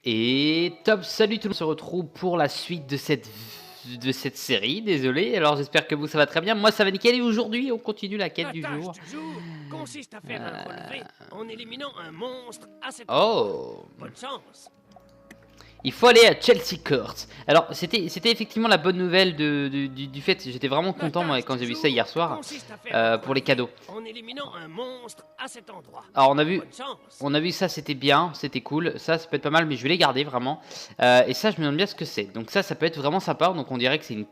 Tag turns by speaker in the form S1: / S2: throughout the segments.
S1: Et top, salut tout le monde, on se retrouve pour la suite de cette série, désolé. Alors j'espère que vous ça va très bien, moi ça va nickel et aujourd'hui on continue la quête
S2: La
S1: du
S2: tâche
S1: jour.
S2: du jour consiste à faire un relevé en éliminant un monstre à cet endroit.
S1: Oh,
S2: Bonne chance.
S1: il faut aller à Chelsea Court. Alors c'était effectivement la bonne nouvelle du fait, j'étais vraiment
S2: La
S1: content moi
S2: tâche
S1: quand
S2: du
S1: j'ai vu ça
S2: jour
S1: hier soir
S2: consiste à faire un
S1: pour les
S2: relevé
S1: cadeaux.
S2: en éliminant un monstre à cet endroit.
S1: Alors
S2: Bonne chance.
S1: on a vu ça, c'était bien, c'était cool, ça peut être pas mal, mais je vais les garder vraiment. Et ça, je me demande bien ce que c'est. Donc ça peut être vraiment sympa. Donc on dirait que c'est une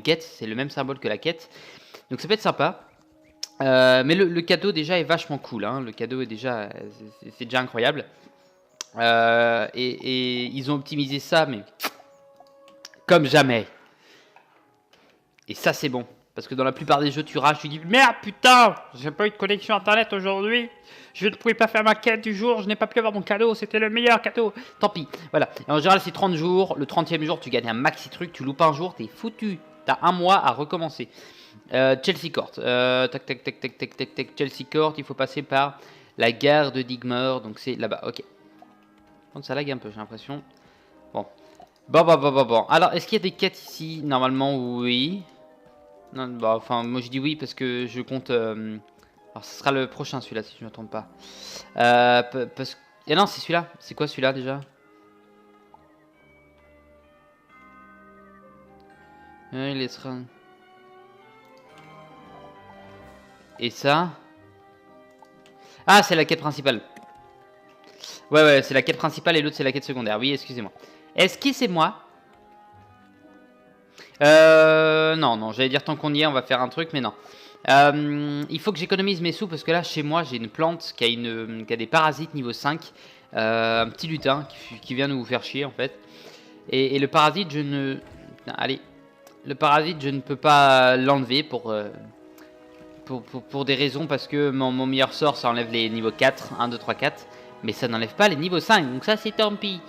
S1: quête, c'est le même symbole que la quête. Donc ça peut être sympa. Mais le cadeau déjà est vachement cool. Hein. Le cadeau est déjà, c'est déjà incroyable. Et ils ont optimisé ça, mais comme jamais. Et ça, c'est bon. Parce que dans la plupart des jeux, tu rages, tu dis merde, putain, j'ai pas eu de connexion internet aujourd'hui. Je ne pouvais pas faire ma quête du jour, je n'ai pas pu avoir mon cadeau, c'était le meilleur cadeau. Tant pis. Voilà. Et en général, c'est 30 jours. Le 30e jour, tu gagnes un maxi truc. Tu loupes un jour, t'es foutu. T'as un mois à recommencer. Chelsea Court. Tac, tac, tac, tac, tac, tac, tac. Chelsea Court, il faut passer par la gare de Digmore. Donc c'est là-bas. Ok. Donc ça lag un peu, j'ai l'impression. Bon. Bon. Alors, est-ce qu'il y a des quêtes ici? Normalement, oui. Non, bah, enfin, moi je dis oui parce que je compte. Alors, ce sera le prochain celui-là si je ne me trompe pas. Parce que. Ah non, c'est celui-là. C'est quoi celui-là déjà? Il est. Et ça? Ah, c'est la quête principale. Ouais, c'est la quête principale et l'autre c'est la quête secondaire. Oui, excusez-moi. Excusez-moi. Non, j'allais dire tant qu'on y est, on va faire un truc, mais non. Il faut que j'économise mes sous parce que là, chez moi, j'ai une plante qui a des parasites niveau 5. Un petit lutin qui vient nous faire chier en fait. Et le parasite, je ne. Putain, allez. Le parasite, je ne peux pas l'enlever pour des raisons parce que mon meilleur sort, ça enlève les niveaux 4. 1, 2, 3, 4. Mais ça n'enlève pas les niveaux 5. Donc ça, c'est tant pis.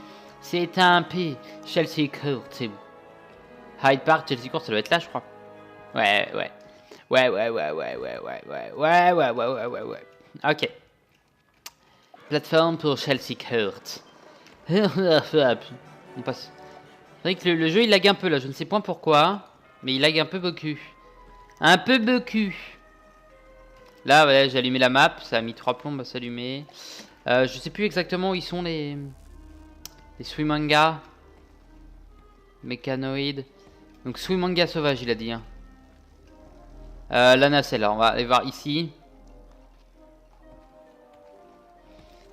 S1: C'est un P. Chelsea Court, c'est bon. Hyde Park, Chelsea Court, ça doit être là, je crois. Ouais. Ok. Plateforme pour Chelsea Court. On passe. C'est vrai que le jeu il lag un peu là, je ne sais point pourquoi. Mais il lag un peu beaucoup. Un peu beaucoup. Là, ouais, j'ai allumé la map, ça a mis 3 plombes à s'allumer. Je sais plus exactement où ils sont les Swimanga. Mécanoïdes. Donc Swimanga sauvage, il a dit. Hein. La nacelle, on va aller voir ici.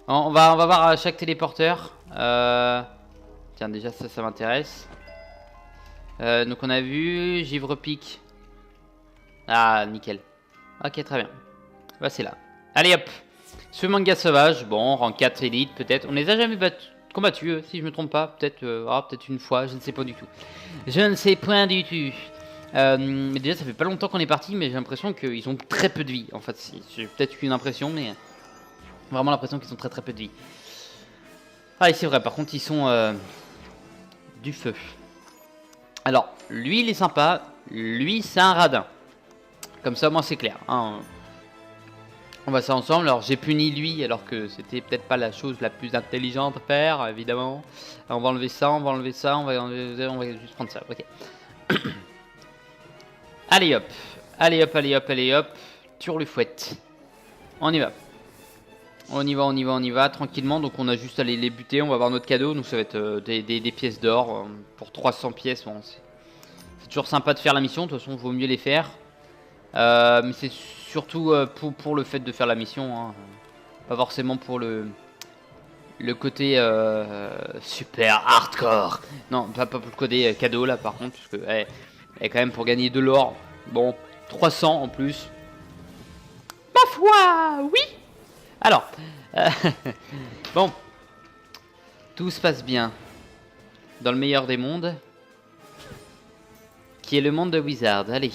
S1: On va voir chaque téléporteur. Tiens, déjà ça m'intéresse. Donc on a vu Givre-Pique. Ah, nickel. Ok, très bien. Bah c'est là. Allez hop. Ce manga sauvage, bon, rang 4 élite peut-être. On les a jamais combattus, si je me trompe pas. Peut-être peut-être une fois, je ne sais pas du tout. Je ne sais point du tout. Mais déjà ça fait pas longtemps qu'on est parti, mais j'ai l'impression qu'ils ont très peu de vie. En fait, c'est peut-être une impression, mais vraiment l'impression qu'ils ont très peu de vie. Ah, et c'est vrai, par contre, ils sont du feu. Alors, lui, il est sympa. Lui, c'est un radin. Comme ça, moi, c'est clair. Hein. On va ça ensemble. Alors, j'ai puni lui, alors que c'était peut-être pas la chose la plus intelligente à faire, évidemment. Alors, on va enlever ça, on va juste prendre ça. Ok. Allez hop. Turlufouette. On y va. On y va, tranquillement. Donc on a juste à les buter, on va avoir notre cadeau. Donc ça va être des pièces d'or pour 300 pièces. Bon, c'est toujours sympa de faire la mission, de toute façon il vaut mieux les faire. Mais c'est surtout pour le fait de faire la mission. Hein. Pas forcément pour le côté super hardcore. Non, pas pour le côté cadeau là par contre. Parce que quand même pour gagner de l'or. Bon, 300 en plus. Ma foi, oui. Alors, bon, tout se passe bien dans le meilleur des mondes, qui est le monde de Wizard. Allez.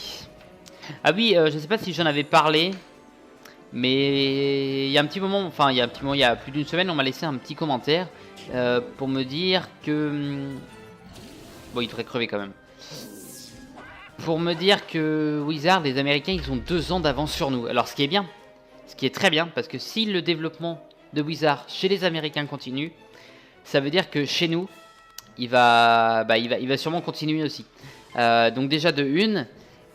S1: Ah oui, je sais pas si j'en avais parlé, mais il y a un petit moment, il y a plus d'une semaine, on m'a laissé un petit commentaire pour me dire que... Bon, il devrait crever quand même. Pour me dire que Wizard, les Américains, ils ont 2 ans d'avance sur nous. Alors, ce qui est bien. Ce qui est très bien, parce que si le développement de Wizard chez les Américains continue, ça veut dire que chez nous, il va sûrement continuer aussi. Donc déjà de une,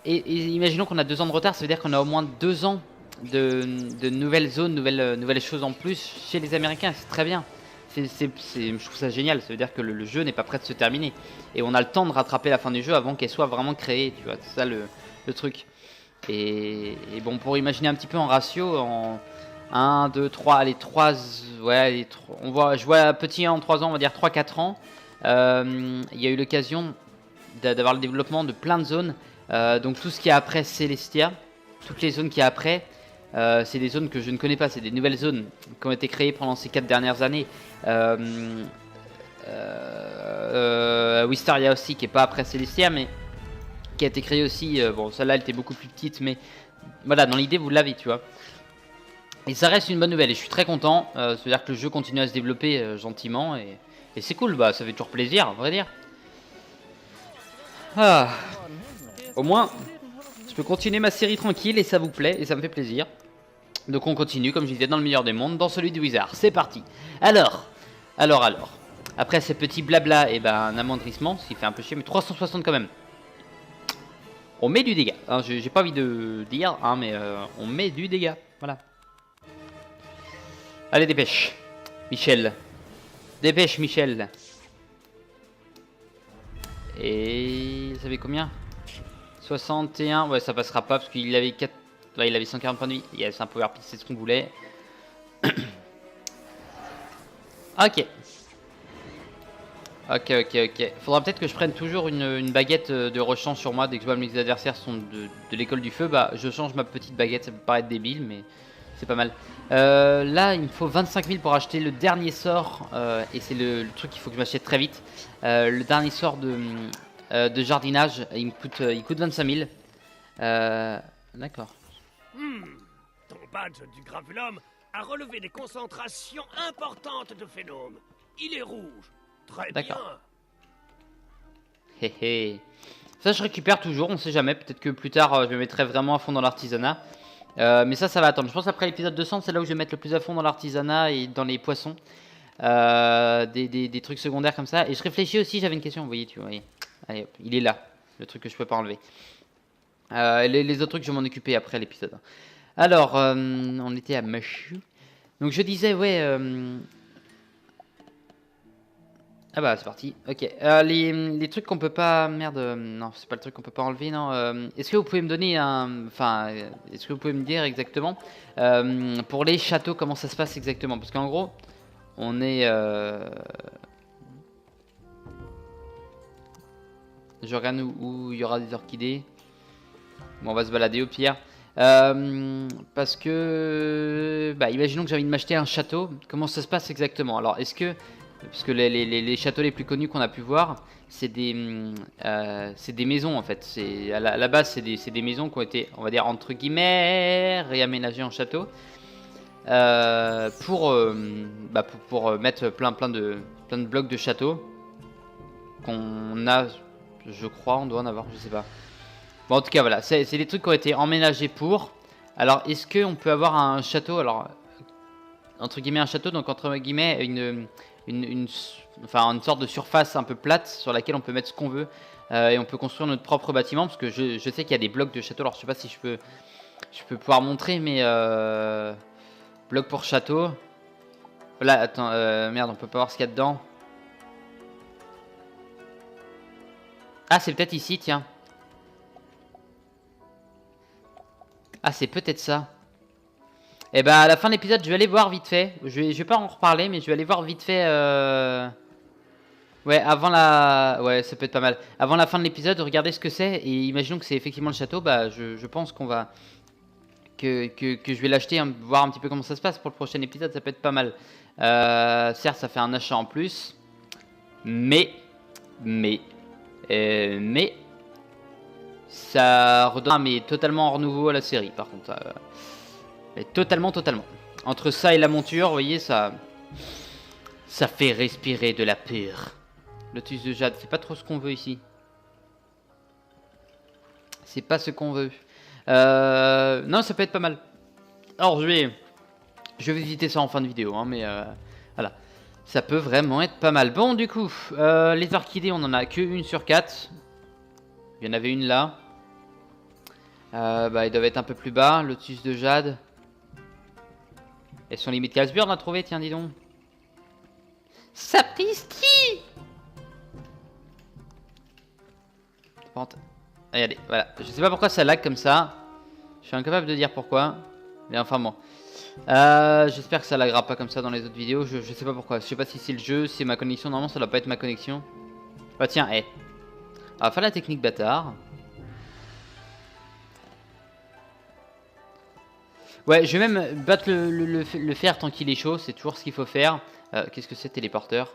S1: et imaginons qu'on a 2 ans de retard, ça veut dire qu'on a au moins 2 ans de nouvelles zones, nouvelles choses en plus chez les Américains. C'est très bien. Je trouve ça génial. Ça veut dire que le jeu n'est pas prêt de se terminer. Et on a le temps de rattraper la fin du jeu avant qu'elle soit vraiment créée. Tu vois, c'est ça le truc. Et bon, pour imaginer un petit peu en ratio, en 1, 2, 3, allez, 3, ouais, je vois petit 1 en 3 ans, on va dire 3-4 ans. Il y a eu l'occasion d'avoir le développement de plein de zones. Donc tout ce qui est après Celestia, toutes les zones qui est après, c'est des zones que je ne connais pas, c'est des nouvelles zones qui ont été créées pendant ces 4 dernières années. Wistaria aussi, qui est pas après Celestia, mais qui a été créée aussi. Bon, celle-là, elle était beaucoup plus petite, mais voilà, dans l'idée, vous l'avez, tu vois. Et ça reste une bonne nouvelle, et je suis très content. C'est-à-dire que le jeu continue à se développer gentiment, et c'est cool, bah, ça fait toujours plaisir, à vrai dire. Ah. Au moins, je peux continuer ma série tranquille, et ça vous plaît, et ça me fait plaisir. Donc on continue, comme je disais, dans le meilleur des mondes, dans celui du Wizard. C'est parti. Alors. Après ces petits blabla, et ben un amoindrissement, ce qui fait un peu chier, mais 360 quand même. On met du dégât. Hein, j'ai pas envie de dire, hein, mais on met du dégât. Voilà. Allez, dépêche. Michel. Dépêche, Michel. Et ça fait combien? 61. Ouais, ça passera pas parce qu'il avait 4. Ouais, il avait 140 points de vie. Yes, un power pick, c'est ce qu'on voulait. Ok. Ok. Faudra peut-être que je prenne toujours une baguette de rechange sur moi. Dès que je vois que mes adversaires sont de l'école du feu, bah je change ma petite baguette. Ça peut paraître débile, mais c'est pas mal. Là, il me faut 25 000 pour acheter le dernier sort. Et c'est le truc qu'il faut que je m'achète très vite. Le dernier sort de jardinage, il coûte 25 000. D'accord.
S2: Ton badge du Gravulum a relevé des concentrations importantes de phénomes. Il est rouge. Très bien.
S1: Hé. Ça, je récupère toujours, on sait jamais. Peut-être que plus tard, je me mettrai vraiment à fond dans l'artisanat. Mais ça va attendre. Je pense après l'épisode 200, c'est là où je vais mettre le plus à fond dans l'artisanat et dans les poissons. Des trucs secondaires comme ça. Et je réfléchis aussi, j'avais une question, vous voyez, tu vois. Allez, hop, il est là, le truc que je peux pas enlever. Les autres trucs, je vais m'en occuper après l'épisode. Alors, on était à Machu. Donc je disais, ouais... Ah bah c'est parti, ok. Les trucs qu'on peut pas... Merde, non, c'est pas le truc qu'on peut pas enlever, non. Est-ce que vous pouvez me donner un... Enfin, est-ce que vous pouvez me dire exactement pour les châteaux, comment ça se passe exactement? Parce qu'en gros, on est... Je regarde où il y aura des orchidées. Bon, on va se balader au pire. Parce que... Bah, imaginons que j'ai envie de m'acheter un château. Comment ça se passe exactement? Alors, est-ce que... Parce que les châteaux les plus connus qu'on a pu voir, c'est des maisons en fait. À la base, c'est des maisons qui ont été, on va dire, entre guillemets, réaménagées en château. Pour mettre plein de blocs de château. Qu'on a, je crois, on doit en avoir, je sais pas. Bon, en tout cas, voilà, c'est des trucs qui ont été emménagés pour. Alors, est-ce qu'on peut avoir un château, alors, entre guillemets, un château, donc entre guillemets, une sorte de surface un peu plate sur laquelle on peut mettre ce qu'on veut et on peut construire notre propre bâtiment, parce que je sais qu'il y a des blocs de château. Alors je sais pas si je peux pouvoir montrer, mais bloc pour château. Là, attends, merde, on peut pas voir ce qu'il y a dedans. Ah, c'est peut-être ici, tiens. Ah, c'est peut-être ça. Et bah à la fin de l'épisode, je vais aller voir vite fait. Je vais pas en reparler, mais je vais aller voir vite fait. Ouais, avant la... Ouais, ça peut être pas mal. Avant la fin de l'épisode, regardez ce que c'est. Et imaginons que c'est effectivement le château. Bah, je pense qu'on va... Que je vais l'acheter, voir un petit peu comment ça se passe pour le prochain épisode. Ça peut être pas mal. Certes, ça fait un achat en plus. Mais... Ça redonne mais totalement renouveau à la série, par contre. Totalement. Entre ça et la monture, vous voyez, ça fait respirer de la pure. Lotus de jade, c'est pas trop ce qu'on veut ici. C'est pas ce qu'on veut. Non, ça peut être pas mal. Alors, je vais visiter ça en fin de vidéo, hein, mais voilà. Ça peut vraiment être pas mal. Bon, du coup, les orchidées, on en a que 1 sur 4. Il y en avait une là. Bah, ils doivent être un peu plus bas. Lotus de jade. Elles sont limite casse-burn, on a trouvé, tiens, dis donc. Sapristi! Regardez, voilà. Je sais pas pourquoi ça lag comme ça. Je suis incapable de dire pourquoi. Mais enfin bon. J'espère que ça laggera pas comme ça dans les autres vidéos. Je sais pas pourquoi. Je sais pas si c'est le jeu, si c'est ma connexion. Normalement, ça doit pas être ma connexion. Ah tiens, on va faire la technique bâtard. Ouais, je vais même battre le fer tant qu'il est chaud. C'est toujours ce qu'il faut faire. Qu'est-ce que c'est, téléporteur?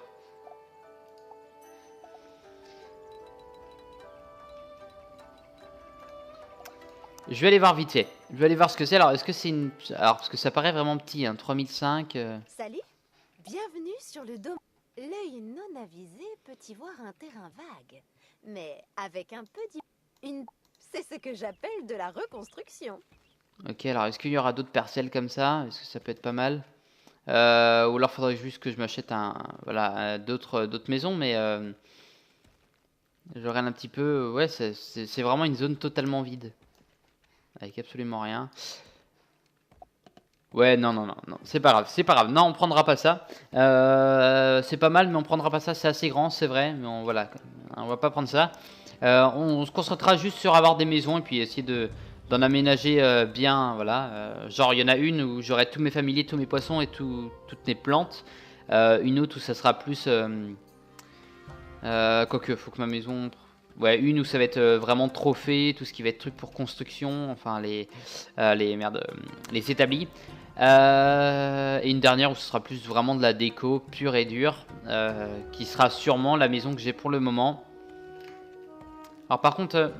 S1: Je vais aller voir vite fait. Je vais aller voir ce que c'est. Alors, est-ce que c'est une... Alors, parce que ça paraît vraiment petit, hein, 3005.
S3: Salut, bienvenue sur le domaine. L'œil non avisé peut y voir un terrain vague, mais avec un peu une... C'est ce que j'appelle de la reconstruction.
S1: Ok, alors est-ce qu'il y aura d'autres parcelles comme ça? Est-ce que ça peut être pas mal? Ou alors faudrait juste que je m'achète voilà, d'autres maisons, mais je regarde un petit peu. Ouais, c'est vraiment une zone totalement vide. Avec absolument rien. Ouais, non, c'est pas grave, c'est pas grave. Non, on prendra pas ça. C'est pas mal, mais on prendra pas ça. C'est assez grand, c'est vrai, mais voilà, on va pas prendre ça. On se concentrera juste sur avoir des maisons et puis essayer d'en aménager bien, voilà. Genre, il y en a une où j'aurai tous mes familiers, tous mes poissons et toutes mes plantes. Une autre où ça sera plus... quoique, faut que ma maison... Ouais, une où ça va être vraiment trophée, tout ce qui va être truc pour construction, enfin les établis. Et une dernière où ce sera plus vraiment de la déco pure et dure, qui sera sûrement la maison que j'ai pour le moment. Alors par contre...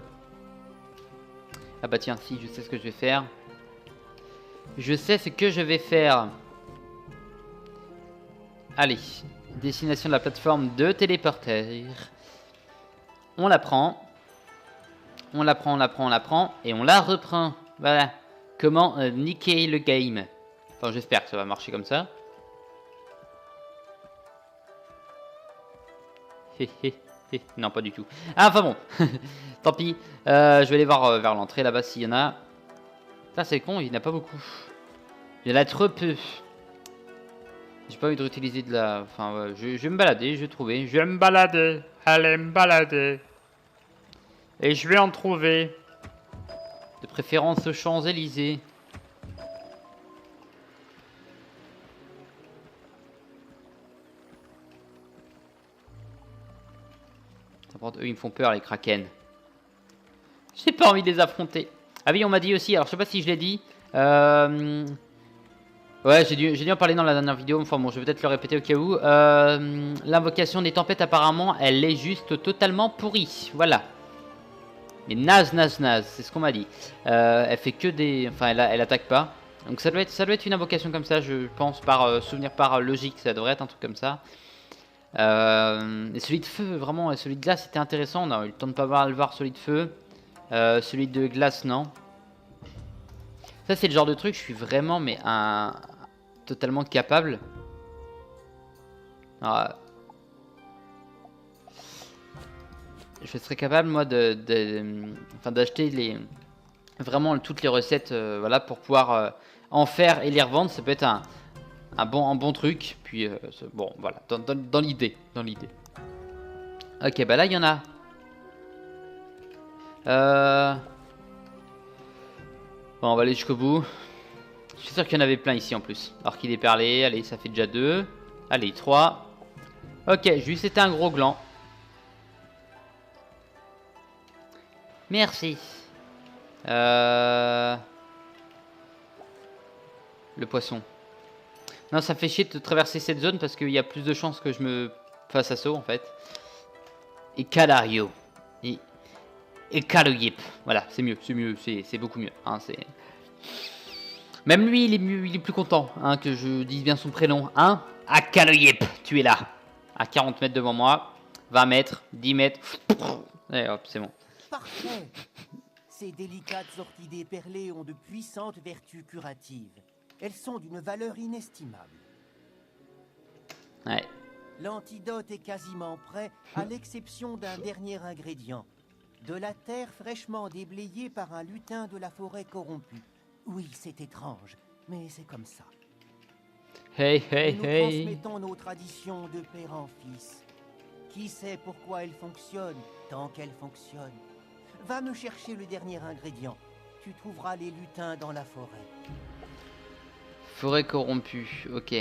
S1: Ah bah tiens, si, je sais ce que je vais faire. Je sais ce que je vais faire. Allez, destination de la plateforme de téléporteur. On la prend. On la prend, on la prend, on la prend. Et on la reprend. Voilà. Comment niquer le game. Enfin, j'espère que ça va marcher comme ça. Non, pas du tout. Ah, enfin bon. Tant pis. Je vais aller voir vers l'entrée là-bas s'il y en a. Ça, c'est con, il n'y en a pas beaucoup. Il y en a trop peu. J'ai pas envie de réutiliser de la... Enfin, ouais, je vais me balader, je vais trouver. Je vais me balader. Allez, me balader. Et je vais en trouver. De préférence aux Champs-Élysées. Eux, ils me font peur, les Kraken. J'ai pas envie de les affronter. Ah oui, on m'a dit aussi, alors je sais pas si je l'ai dit. Ouais, j'ai dû en parler dans la dernière vidéo. Enfin bon, je vais peut-être le répéter au cas où. L'invocation des tempêtes, apparemment, elle est juste totalement pourrie. Voilà. Mais naze, c'est ce qu'on m'a dit. Elle fait que des... Enfin, elle attaque pas. Donc ça doit être une invocation comme ça, je pense, par souvenir par logique. Ça devrait être un truc comme ça. Et celui de feu, vraiment, celui de glace, c'était intéressant. On a eu le temps de pas mal voir celui de feu. Celui de glace, non. Ça, c'est le genre de truc, je suis vraiment, mais totalement capable. Alors, je serais capable, moi, d'acheter vraiment toutes les recettes, voilà, pour pouvoir en faire et les revendre. Ça peut être un bon truc. Puis, bon, voilà, dans l'idée. Ok, bah là, il y en a. Bon, on va aller jusqu'au bout. Je suis sûr qu'il y en avait plein ici en plus. Alors qu'il est perlé, allez, ça fait déjà 2. Allez, 3. Ok, juste c'était un gros gland. Merci. Le poisson. Non, ça fait chier de traverser cette zone parce qu'il y a plus de chances que je me fasse assaut en fait. Et Calario. Et Caloyip. Voilà, c'est mieux, c'est beaucoup mieux. Hein, même lui, il est plus content hein, que je dise bien son prénom. Hein, Caloyip, tu es là. À 40 mètres devant moi. 20 mètres, 10 mètres. Et hop, c'est bon.
S4: Parfait. Ces délicates orchidées perlées ont de puissantes vertus curatives. Elles sont d'une valeur inestimable.
S1: Ouais.
S4: L'antidote est quasiment prêt, à l'exception d'un dernier ingrédient. De la terre fraîchement déblayée par un lutin de la forêt corrompue. Oui, c'est étrange, mais c'est comme ça.
S1: Hey, hey,
S4: Nous
S1: hey.
S4: transmettons nos traditions de père en fils. Qui sait pourquoi elles fonctionnent, tant qu'elles fonctionnent. Va me chercher le dernier ingrédient. Tu trouveras les lutins dans la forêt.
S1: Forêt corrompue, ok.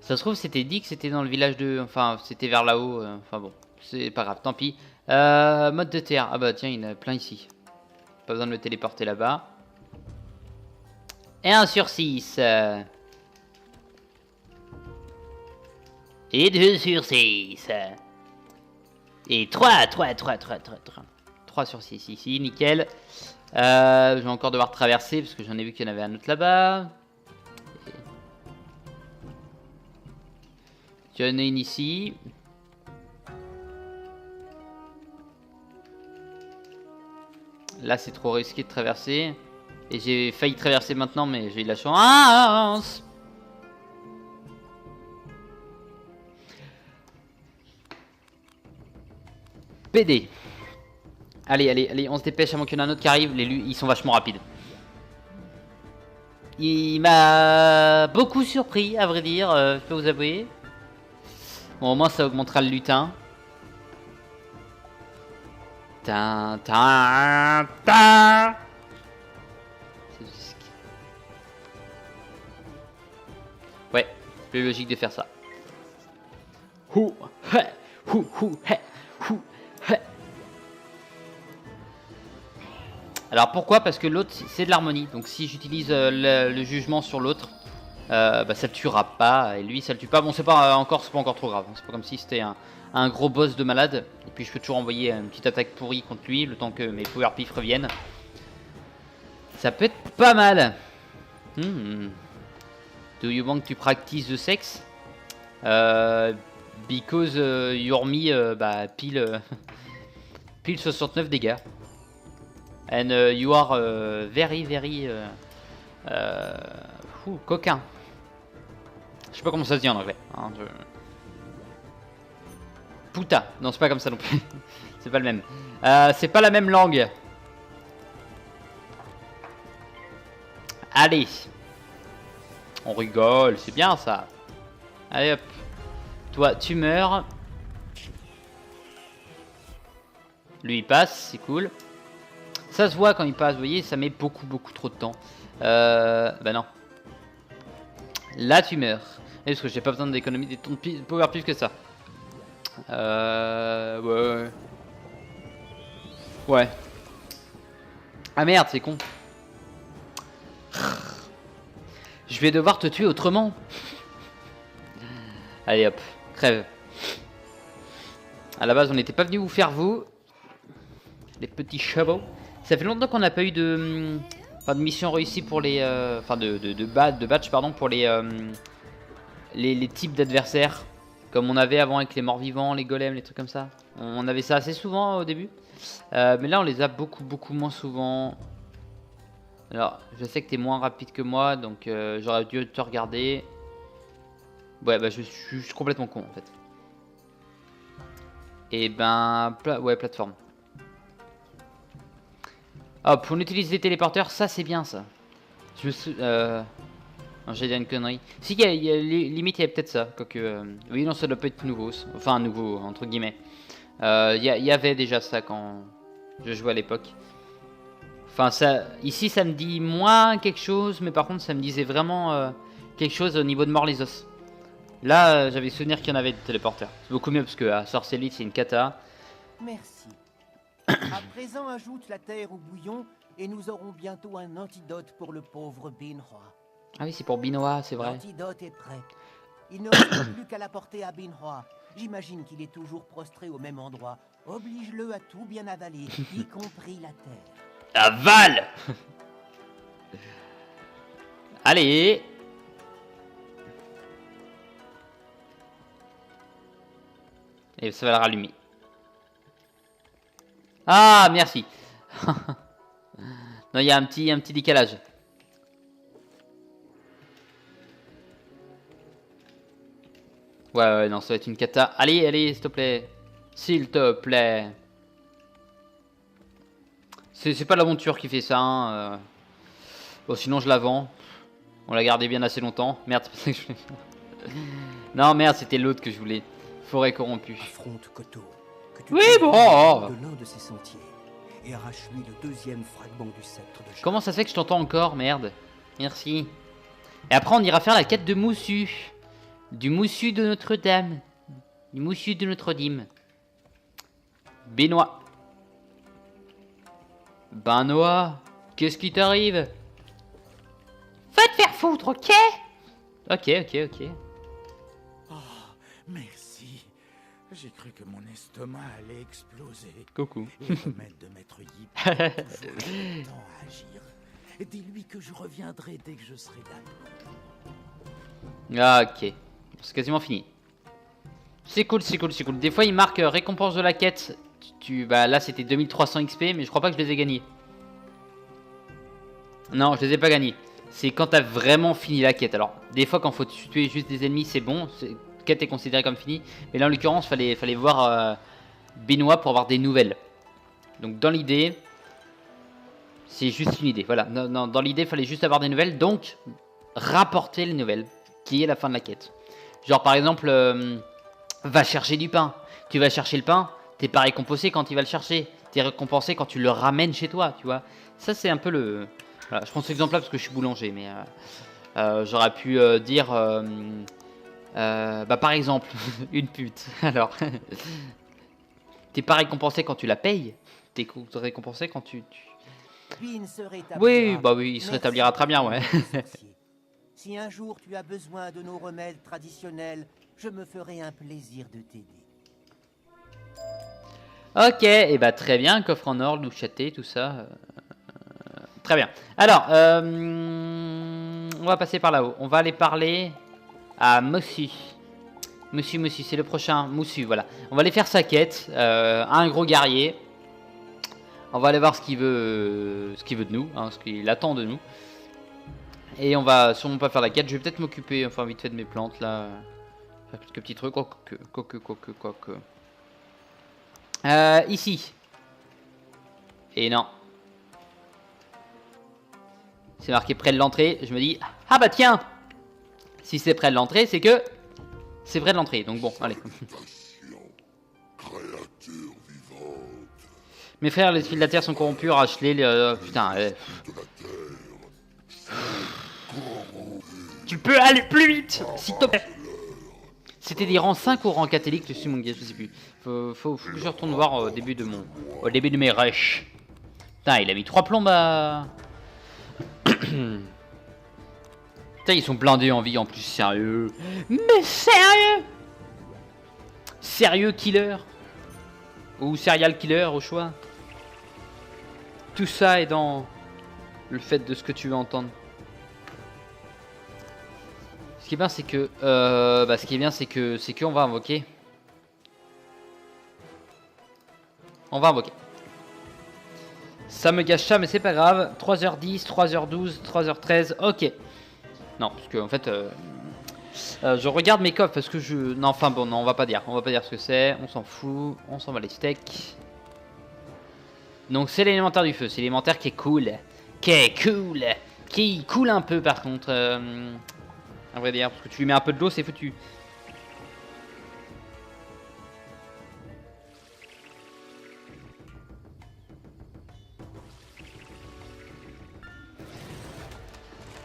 S1: Ça se trouve, c'était dit que c'était dans le village de... Enfin, c'était vers là-haut. Enfin bon, c'est pas grave, tant pis. Mode de terre. Ah bah tiens, il y en a plein ici. Pas besoin de me téléporter là-bas. Et 1 sur 6. Et 2 sur 6. Et 3 sur 6 ici, nickel. Je vais encore devoir traverser parce que j'en ai vu qu'il y en avait un autre là-bas. Il y en a une ici. Là, c'est trop risqué de traverser. Et j'ai failli traverser maintenant, mais j'ai eu la chance. PD. Allez, on se dépêche avant qu'il y en ait un autre qui arrive. Les ils sont vachement rapides. Il m'a beaucoup surpris, à vrai dire, je peux vous avouer. Bon, au moins ça augmentera le lutin. Ouais, plus logique de faire ça. Alors pourquoi? Parce que l'autre c'est de l'harmonie. Donc si j'utilise le jugement sur l'autre, bah, ça le tuera pas. Et lui ça le tue pas. Bon, c'est pas encore trop grave. C'est pas comme si c'était un gros boss de malade. Et puis je peux toujours envoyer une petite attaque pourrie contre lui le temps que mes power pif reviennent. Ça peut être pas mal. Do you want to practice the sex? Because you're me bah, pile 69 dégâts. And you are very coquin. Je sais pas comment ça se dit en anglais. Hein, Puta. Non, c'est pas comme ça non plus. C'est pas le même. C'est pas la même langue. Allez. On rigole, c'est bien ça. Allez hop. Toi, tu meurs. Lui, il passe, c'est cool. Ça se voit quand il passe, vous voyez, ça met beaucoup trop de temps. Bah non. Là, tu meurs. Et parce que j'ai pas besoin d'économiser des tons de power plus que ça. Ouais. Ouais. Ah merde, c'est con. Je vais devoir te tuer autrement. Allez hop, crève. À la base, on n'était pas venu vous faire vous. Les petits chevaux. Ça fait longtemps qu'on n'a pas eu de mission réussie pour les... Enfin, de badge, pardon, pour les types d'adversaires. Comme on avait avant avec les morts vivants, les golems, les trucs comme ça. On avait ça assez souvent au début. Mais là, on les a beaucoup moins souvent. Alors, je sais que t'es moins rapide que moi, donc j'aurais dû te regarder. Ouais, bah je suis complètement con en fait. Et ben, ouais, plateforme. Hop, on utilise les téléporteurs, ça c'est bien ça. Je me suis... Non, j'ai dit une connerie. Si, limite il y a peut-être ça. Quoique, oui, non, ça doit pas être nouveau. Enfin, nouveau, entre guillemets. Il y avait déjà ça quand je jouais à l'époque. Enfin, ça, ici, ça me dit moins quelque chose, mais par contre, ça me disait vraiment quelque chose au niveau de mort les os. Là, j'avais souvenir qu'il y en avait des téléporteurs. C'est beaucoup mieux parce que Sorcelite, c'est une cata.
S4: Merci. À présent, ajoute la terre au bouillon et nous aurons bientôt un antidote pour le pauvre Binhua.
S1: Ah oui, c'est pour Binoa, c'est vrai.
S4: L'antidote est prêt. Il ne reste plus qu'à l'apporter à Binhua. J'imagine qu'il est toujours prostré au même endroit. Oblige-le à tout bien avaler, y compris la terre.
S1: Avale. Allez. Et ça va le rallumer. Ah, merci. Non, il y a un petit décalage. Ouais, non, ça va être une cata. Allez, allez, s'il te plaît. S'il te plaît. C'est pas l'aventure qui fait ça, hein. Bon, sinon je la vends. On l'a gardé bien assez longtemps. Merde, c'est pas ça que je voulais faire. Non, merde, c'était l'autre que je voulais. Forêt corrompue.
S4: Affronte Koto. Que tu
S1: Oui,
S4: trouves
S1: bon.
S4: de l'un de ses sentiers et arrache-lui le deuxième fragment du sceptre de Jade.
S1: Comment ça se fait que je t'entends encore, merde? Merci. Et après, on ira faire la quête de Moussu. Du Moussu de Notre-Dame. Du Moussu de Notre-Dame. Benoît. Benoît, qu'est-ce qui t'arrive? Va te faire foutre, ok? Ok.
S5: Merci. J'ai cru que mon estomac allait exploser.
S1: Coucou.
S5: Le remède de Maître Yip a toujours mis longtemps à agir. Dis-lui que je reviendrai dès que je serai d'accord.
S1: Ah, ok. C'est quasiment fini. C'est cool. Des fois, il marque récompense de la quête. Bah, là, c'était 2300 XP, mais je crois pas que je les ai gagnés. Non, je les ai pas gagnés. C'est quand t'as vraiment fini la quête. Alors, des fois, quand faut tuer juste des ennemis, c'est bon. La quête est considérée comme finie. Mais là, en l'occurrence, fallait voir Benoît pour avoir des nouvelles. Donc, dans l'idée, c'est juste une idée. Voilà, dans l'idée, il fallait juste avoir des nouvelles. Donc, rapporter les nouvelles, qui est la fin de la quête. Genre, par exemple, va chercher du pain. Tu vas chercher le pain, t'es pas récompensé quand il va le chercher. T'es récompensé quand tu le ramènes chez toi, tu vois. Ça, c'est un peu le... Voilà, je prends cet exemple-là parce que je suis boulanger, mais j'aurais pu dire... bah, par exemple, une pute. Alors, t'es pas récompensé quand tu la payes. T'es récompensé quand tu...
S4: Puis il se rétablira.
S1: Oui, bah oui, il se rétablira très bien, ouais.
S4: Si un jour tu as besoin de nos remèdes traditionnels, je me ferai un plaisir de t'aider.
S1: Ok, et bah très bien, coffre en or, loup châté, tout ça. Très bien. Alors, on va passer par là-haut. On va aller parler à Moussu. Moussu, c'est le prochain. Moussu, voilà. On va aller faire sa quête. Un gros guerrier. On va aller voir ce qu'il veut de nous, hein, ce qu'il attend de nous. Et on va sûrement pas faire la quête. Je vais peut-être m'occuper, enfin vite fait de mes plantes là. Faire quelques petits trucs. Quoique. Ici. Et non. C'est marqué près de l'entrée. Je me dis, ah bah tiens. Si c'est près de l'entrée, c'est que c'est près de l'entrée. Donc bon, allez. Mes frères, les fils de la terre sont corrompus. Rachelez putain. Tu peux aller plus vite, s'il te plaît. C'était des rangs 5 ou rangs catholiques, je suis mon gars, je sais plus. Faut que je retourne voir au début de mes rushs. Putain, il a mis 3 plombes à... Putain, ils sont blindés en vie en plus, sérieux. Mais sérieux. Sérieux killer. Ou serial killer au choix. Tout ça est dans le fait de ce que tu veux entendre. Ce qui est bien, c'est que, c'est qu'on va invoquer. On va invoquer. Ça me gâche ça, mais c'est pas grave. 3h10, 3h12, 3h13, ok. Non, parce que en fait, je regarde mes coffres parce que je... Non, enfin bon, non, on va pas dire ce que c'est. On s'en fout, on s'en va les steaks. Donc c'est l'élémentaire du feu, c'est l'élémentaire qui est cool. Qui coule un peu par contre. À vrai dire, parce que tu lui mets un peu de l'eau, c'est foutu.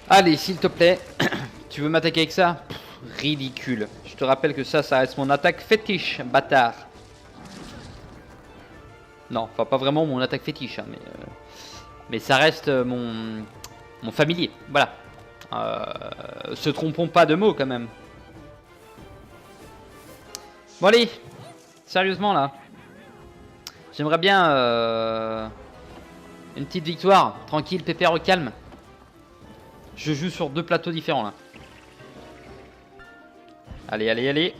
S1: Allez, s'il te plaît. Tu veux m'attaquer avec ça? Ridicule. Je te rappelle que ça reste mon attaque fétiche, bâtard. Non, enfin pas vraiment mon attaque fétiche, hein, mais ça reste mon familier. Voilà. Se trompons pas de mots quand même. Bon allez, sérieusement là. J'aimerais bien une petite victoire, tranquille, pépère au calme. Je joue sur 2 plateaux différents là. Allez.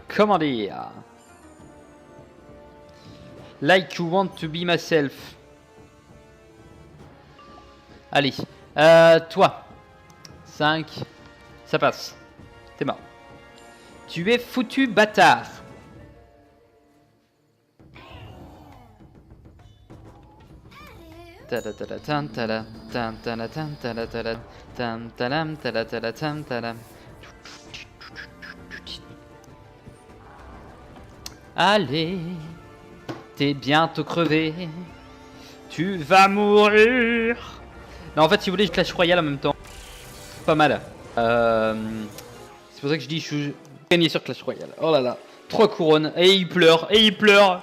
S1: Comment dire? Like you want to be myself. Allez, toi. 5. Ça passe. T'es mort. Tu es foutu, bâtard. Allez, t'es bientôt crevé. Tu vas mourir. Non, en fait, si vous voulez, je Clash Royale en même temps. Pas mal. C'est pour ça que je dis, je suis gagné sur Clash Royale. Oh là là, 3 couronnes. Et il pleure, et il pleure.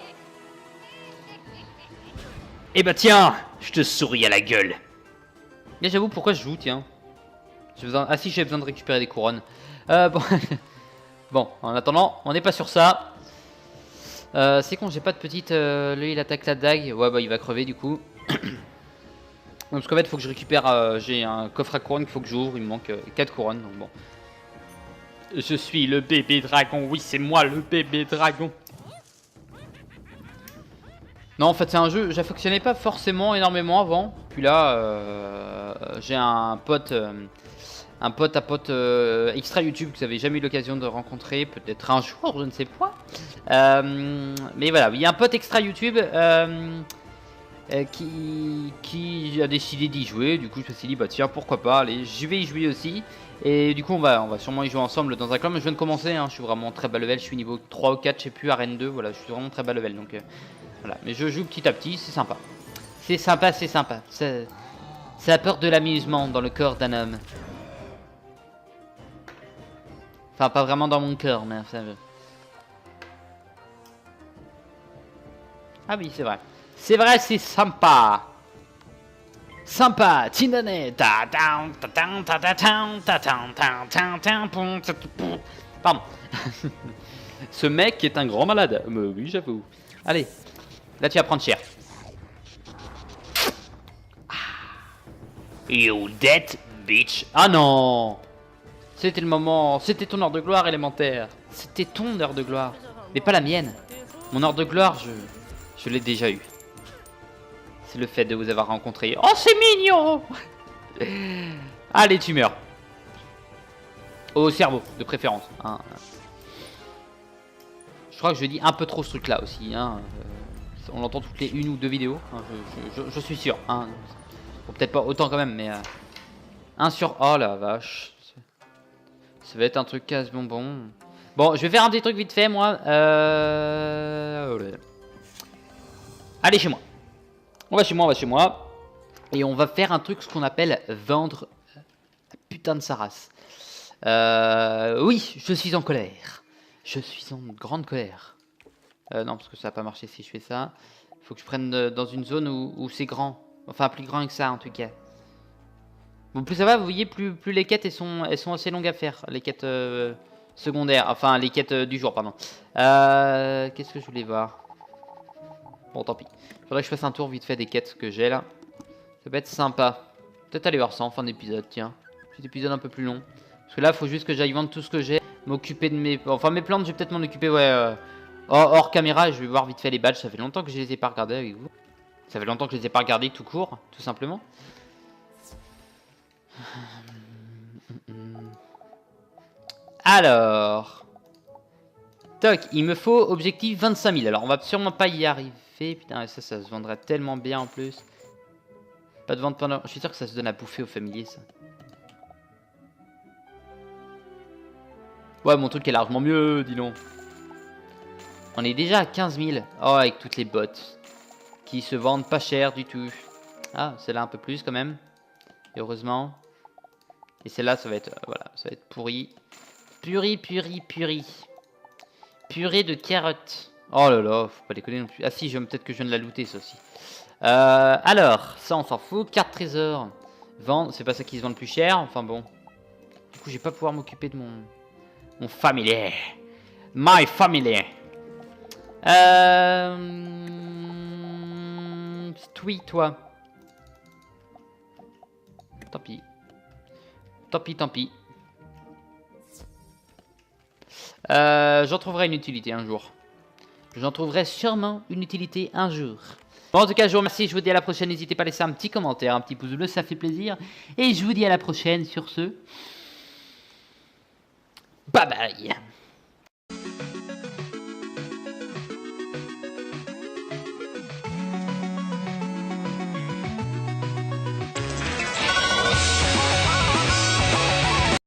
S1: Eh bah tiens, je te souris à la gueule. Et j'avoue, pourquoi je joue, tiens. Ah si, j'ai besoin de récupérer des couronnes. Bon. Bon, en attendant, on n'est pas sur ça. C'est con, j'ai pas de petite... lui, il attaque la dague. Ouais, bah, il va crever, du coup. Parce qu'en fait, il faut que je récupère... j'ai un coffre à couronnes qu'il faut que j'ouvre. Il me manque 4 couronnes, donc bon. Je suis le bébé dragon. Oui, c'est moi, le bébé dragon. Non, en fait, c'est un jeu... J'affectionnais pas forcément énormément avant. Puis là, j'ai un pote... un pote à pote extra YouTube que vous avez jamais eu l'occasion de rencontrer, peut-être un jour, je ne sais pas. Mais voilà, il y a un pote extra YouTube qui a décidé d'y jouer. Du coup, je me suis dit, bah tiens, pourquoi pas, allez, je vais y jouer aussi. Et du coup, on va sûrement y jouer ensemble dans un club. Je viens de commencer, hein, je suis vraiment très bas level, je suis niveau 3 ou 4, je sais plus, arène 2, voilà, je suis vraiment très bas level. Donc voilà, mais je joue petit à petit, c'est sympa. C'est sympa, c'est sympa. Ça apporte de l'amusement dans le corps d'un homme. Enfin, pas vraiment dans mon cœur, mais ça veut. Ah oui, c'est vrai. C'est vrai, c'est sympa. Sympa, Tindanet. Pardon. Ce mec est un grand malade. Mais oui, j'avoue. Allez, là tu vas prendre cher. You dead bitch. Ah non. C'était le moment, c'était ton heure de gloire élémentaire. C'était ton heure de gloire, mais pas la mienne. Mon heure de gloire, je l'ai déjà eu. C'est le fait de vous avoir rencontré. Oh, c'est mignon. Allez, tu meurs. Au cerveau, de préférence. Hein. Je crois que je dis un peu trop ce truc-là aussi. Hein. On l'entend toutes les 1 ou 2 vidéos. Hein. Je suis sûr. Hein. Bon, peut-être pas autant quand même, mais... 1 sur... Oh la vache. Ça va être un truc casse-bonbon. Bon, je vais faire un petit truc vite fait, moi. Allez, chez moi. On va chez moi. Et on va faire un truc, ce qu'on appelle vendre la putain de sa race. Oui, je suis en colère. Je suis en grande colère. Non, parce que ça va pas marcher si je fais ça. Il faut que je prenne dans une zone où c'est grand. Enfin, plus grand que ça, en tout cas. Bon, plus ça va, vous voyez, plus les quêtes elles sont assez longues à faire, les quêtes secondaires, enfin les quêtes du jour, pardon. Qu'est-ce que je voulais voir? Bon, tant pis. Faudrait que je fasse un tour vite fait des quêtes que j'ai là. Ça peut être sympa. Peut-être aller voir ça en fin d'épisode, tiens. Petit épisode un peu plus long. Parce que là, il faut juste que j'aille vendre tout ce que j'ai, m'occuper de mes... Enfin, mes plantes, je vais peut-être m'en occuper, ouais, hors caméra, et je vais voir vite fait les badges. Ça fait longtemps que je les ai pas regardés avec vous. Ça fait longtemps que je les ai pas regardés tout court, tout simplement. Alors, toc, il me faut objectif 25 000. Alors, on va sûrement pas y arriver. Putain, ça se vendrait tellement bien en plus. Pas de vente pendant... Je suis sûr que ça se donne à bouffer aux familiers, ça. Ouais, mon truc est largement mieux, dis donc. On est déjà à 15 000. Oh, avec toutes les bottes. Qui se vendent pas cher du tout. Ah, celle-là un peu plus quand même. Et heureusement. Et celle-là, ça va être... voilà, ça va être pourri. Purée de carottes. Oh là là, faut pas déconner non plus. Ah si, peut-être que je viens de la looter, ça aussi. Alors, ça on s'en fout. Carte trésor. Vendre, c'est pas ça qui se vend le plus cher. Enfin bon. Du coup, je vais pas pouvoir m'occuper de mon familier. My family. Oui, toi. Tant pis. Tant pis. J'en trouverai une utilité un jour. J'en trouverai sûrement une utilité un jour. Bon, en tout cas, je vous remercie. Je vous dis à la prochaine. N'hésitez pas à laisser un petit commentaire, un petit pouce bleu, ça fait plaisir. Et je vous dis à la prochaine sur ce. Bye bye.